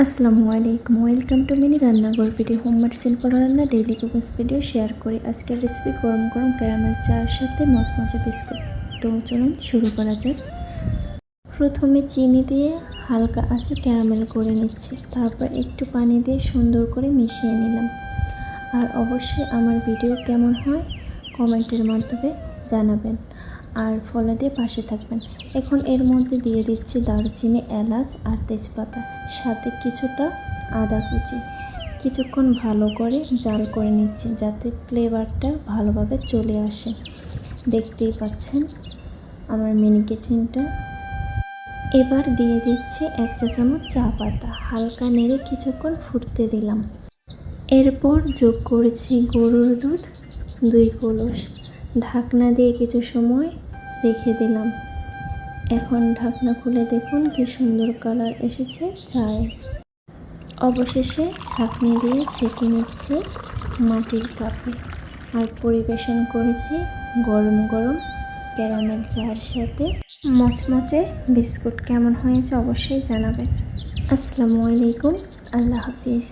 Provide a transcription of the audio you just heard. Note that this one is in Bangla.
আসসালামু আলাইকুম, ওয়েলকাম টু মিনি রান্নাঘর ভিডিও। হোমমেড সিম্পল রান্না ডেইলি কুকিংস ভিডিও শেয়ার করি। আজকের রেসিপি গরম গরম ক্যারামেল চায়ের সাথে মচমচে বিস্কুট। তো চলুন শুরু করা যাক। প্রথমে চিনি দিয়ে হালকা আঁচে ক্যারামেল করে নিচ্ছি, তারপর একটু পানি দিয়ে সুন্দর করে মিশিয়ে নিলাম। আর অবশ্যই আমার ভিডিও কেমন হয় কমেন্টের মাধ্যমে জানাবেন আর ফলো দিয়ে পাশে থাকবেন। এখন এর মধ্যে দিয়ে দিচ্ছি দারচিনি, এলাচ আর তেজপাতা, সাথে কিছুটা আদা কুচি। কিছুক্ষণ ভালো করে জাল করে নিচ্ছি যাতে ফ্লেভারটা ভালোভাবে চলে আসে। দেখতেই পাচ্ছেন আমার মিনি কিচেনটা। এবার দিয়ে দিচ্ছি 1 চা চামচ চা পাতা, হালকা নেড়ে কিছুক্ষণ ফুটতে দিলাম। এরপর যোগ করেছি গরুর দুধ 2 কলস, ঢাকনা দিয়ে কিছু সময় রেখে দিলাম। এখন ঢাকনা খুলে দেখুন কি সুন্দর কালার এসেছে চায়ে। অবশেষে ছাঁকনি দিয়ে ছেঁকে নিচ্ছি মাটির কাপে আর পরিবেশন করেছি গরম গরম ক্যারামেল চায়ের সাথে মচমচে বিস্কুট। কেমন হয়েছে অবশ্যই জানাবেন। আসসালামু আলাইকুম, আল্লাহ হাফিজ।